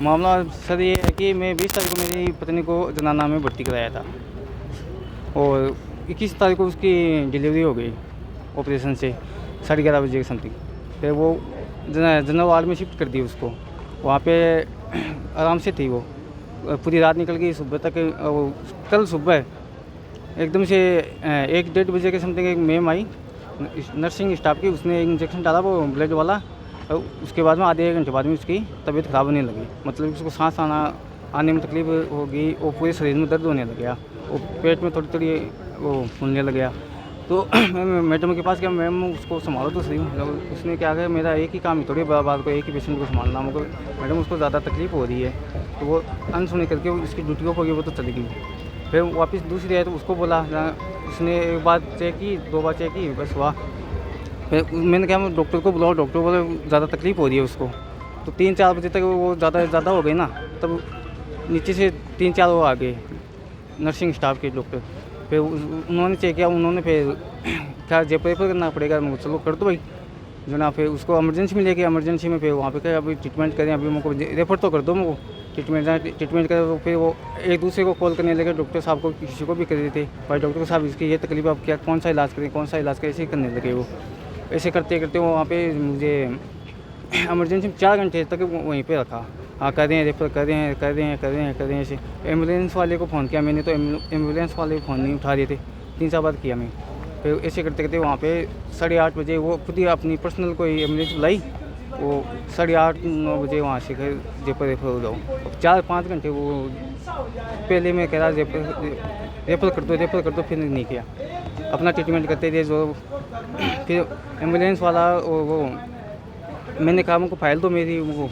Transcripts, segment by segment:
मामला सर ये है कि मैं 20 तारीख को मेरी पत्नी को जनाना में भर्ती कराया था और 21 तारीख को उसकी डिलीवरी हो गई ऑपरेशन से 11:30 बजे के समथिंग। फिर वो जनरल वार्ड में शिफ्ट कर दी उसको। वहाँ पे आराम से थी वो, पूरी रात निकल गई सुबह तक। कल सुबह एकदम से 1-1:30 बजे के समथिंग एक मैम आई नर्सिंग स्टाफ की, उसने एक इंजेक्शन डाला वो ब्लड वाला। उसके बाद में आधे 1 घंटे बाद में उसकी तबीयत ख़राब होने लगी, मतलब उसको सांस आने में तकलीफ हो गई और पूरे शरीर में दर्द होने लग गया और पेट में थोड़ी थोड़ी वो फूलने लग गया। तो मैडम के पास गया, मैम उसको संभालो तो सही। उसने क्या किया, मेरा एक ही काम ही थोड़ी बार को एक ही पेशेंट को संभालना, मगर मैडम उसको ज़्यादा तकलीफ हो रही है। तो वो अनसुनी करके उसकी ड्यूटी ऑफ हो गई, वो तो चली गई। फिर वापस दूसरी आई तो उसको बोला, उसने एक बार चेक की 2 बार चेक की, बस हुआ। फिर मैंने कहा डॉक्टर को बुलाओ, डॉक्टर बोले ज़्यादा तकलीफ हो रही है उसको। तो 3-4 बजे तक वो ज़्यादा हो गई ना, तब नीचे से 3-4 वो आ गए नर्सिंग स्टाफ के डॉक्टर। फिर उन्होंने चेक किया, उन्होंने फिर क्या रेफर करना पड़ेगा, चलो कर दो भाई जो ना। फिर उसको इमरजेंसी में लेके, इमरजेंसी में फिर वहाँ पे क्या अभी ट्रीटमेंट करें, अभी मुझको रेफर तो कर दो मुझको ट्रीटमेंट करें। तो फिर वो एक दूसरे को कॉल करने लगे, डॉक्टर साहब को, किसी को भी कर देते भाई डॉक्टर साहब इसकी ये तकलीफ, आप क्या कौन सा इलाज करें ऐसे ही करने लगे वो। ऐसे करते करते वो वहाँ पे मुझे इमरजेंसी में 4 घंटे तक वहीं पे रखा। हाँ कर रहे हैं रेफर, कर रहे हैं ऐसे। एम्बुलेंस वाले को फ़ोन किया मैंने, तो एम्बुलेंस वाले फ़ोन नहीं उठा रहे थे, 3-4 बार किया मैं। फिर ऐसे करते करते वहाँ पे 8:30 बजे वो खुद ही अपनी पर्सनल कोई एम्बुलेंस बुलाई, वो 8:30-9 बजे वहाँ से रेफर हो जाओ। 4-5 घंटे वो पहले मैं कह रहा रेफर कर दो, फिर नहीं किया, अपना ट्रीटमेंट करते थे जो। फिर एम्बुलेंस वाला वो मैंने कहा मुझको फाइल दो मेरी वो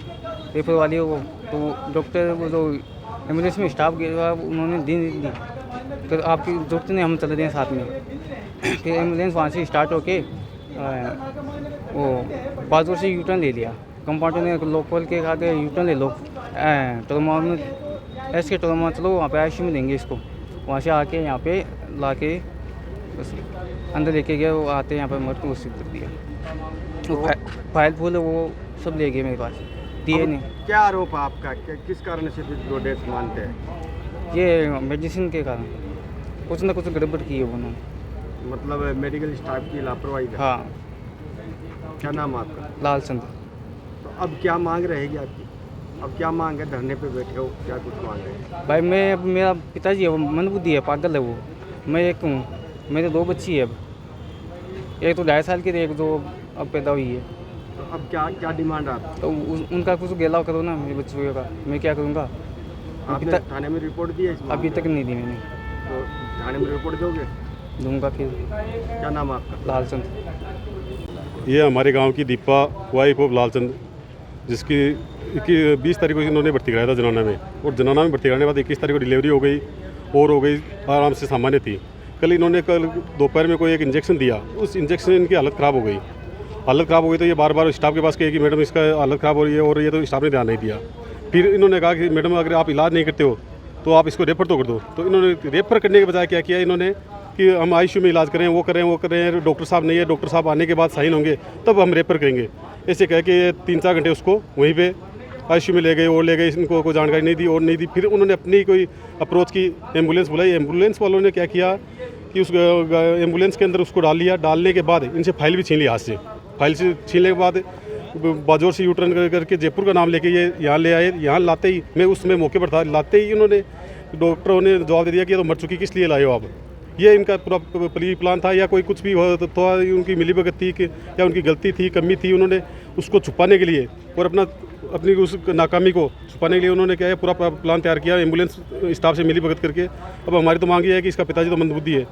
रेफर वाली वो, तो डॉक्टर वो जो एम्बुलेंस में स्टाफ गया उन्होंने दी, तो आपकी जरूरत नहीं, हम चले गए साथ में। फिर एम्बुलेंस वहाँ से स्टार्ट होके वो बाजू से यूटर्न ले लिया, कंपाउंडर ने लोग खोल के कहा कि यूटर्न ले लो, ट्रोमा में ऐसे ट्रोमा चलो वहाँ पे आईसीयू में देंगे इसको। वहाँ से आके यहाँ पे ला के बस अंदर लेके गया, वो आते यहाँ पर मर को उसी कर दिया। वो फाइल फूल वो सब ले गए मेरे पास, दिए नहीं। क्या आरोप है आपका, किस कारण से दो डेथ मानते हैं? ये मेडिसिन के कारण कुछ ना कुछ गड़बड़ की है उन्होंने, मतलब मेडिकल स्टाफ की लापरवाही का? हाँ। क्या नाम है आपका? लाल चंद। तो अब क्या मांग रहेगी आपकी? अब क्या मांग है? धरने पे बैठे हो, क्या कुछ मांग रहे हैं? भाई मैं, अब मेरा पिताजी है वो मंदबुद्धि है, पागल है वो, मैं एक हूँ, मेरे 2 बच्ची है, अब एक तो 2.5 साल की थी, एक तो अब पैदा हुई है। तो अब क्या डिमांड है आपकी? तो उनका कुछ गेलाव करो ना मेरे बच्चों का, मैं क्या करूँगा? आपने थाने में रिपोर्ट दी है इस अभी तक नहीं दी मैंने। तो थाने में रिपोर्ट दोगे? दूंगा फिर। क्या नाम है आपका? लाल चंद। ये हमारे गांव की दीपा वाइफ ऑफ लालचंद, जिसकी 20 तारीख को इन्होंने भर्ती कराया था जनाना में, और जनाना में भर्ती कराने के बाद 21 तारीख को डिलीवरी हो गई और हो गई आराम से सामान्य थी। कल दोपहर में कोई एक इंजेक्शन दिया, उस इंजेक्शन इनकी हालत ख़राब हो गई। तो ये बार बार स्टाफ के पास कहे कि मैडम इसका हालत ख़राब हो रही है, और ये तो स्टाफ ने ध्यान नहीं दिया। फिर इन्होंने कहा कि मैडम अगर आप इलाज नहीं करते हो तो आप इसको रेफर तो कर दो। तो इन्होंने रेफर करने के बजाय क्या किया इन्होंने कि हम आईसीयू में इलाज करें, वो करें, डॉक्टर साहब नहीं है, डॉक्टर साहब आने के बाद साइन होंगे तब हम रेफर करेंगे। ऐसे कह के 3-4 घंटे उसको वहीं पे आईसीयू में ले गए, इनको कोई जानकारी नहीं दी। फिर उन्होंने अपनी कोई अप्रोच की, एम्बुलेंस बुलाई। एम्बुलेंस वालों ने क्या किया कि उस एम्बुलेंस के अंदर उसको डाल लिया। डालने के बाद इनसे फाइल भी छीन ली हाथ से। फाइल से छीनने के बाद बाजोर से यूटर्न करके जयपुर का नाम लेके ये यहाँ ले आए। यहाँ लाते ही मैं उसमें मौके पर था, लाते ही इन्होंने डॉक्टरों ने जवाब दे दिया कि ये तो मर चुकी, किस लिए लाए हो आप। ये इनका पूरा प्री प्लान था, या कोई कुछ भी हो तो उनकी मिलीभगत थी कि या उनकी गलती थी, कमी थी। उन्होंने उसको छुपाने के लिए और अपनी उस नाकामी को छुपाने के लिए उन्होंने क्या है पूरा प्लान तैयार किया एम्बुलेंस स्टाफ से मिलीभगत करके। अब हमारी तो मांग ये है कि इसका पिताजी तो मंदबुद्धि है,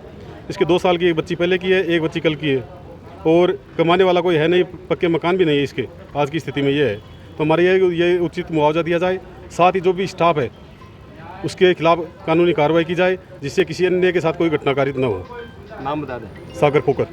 इसके 2 साल की एक बच्ची पहले की है, एक बच्ची कल की है, और कमाने वाला कोई है नहीं, पक्के मकान भी नहीं है इसके आज की स्थिति में ये है। तो हमारे ये उचित मुआवजा दिया जाए, साथ ही जो भी स्टाफ है उसके खिलाफ कानूनी कार्रवाई की जाए, जिससे किसी अन्य के साथ कोई घटना कारित न हो। नाम बता दें। सागर पोकर।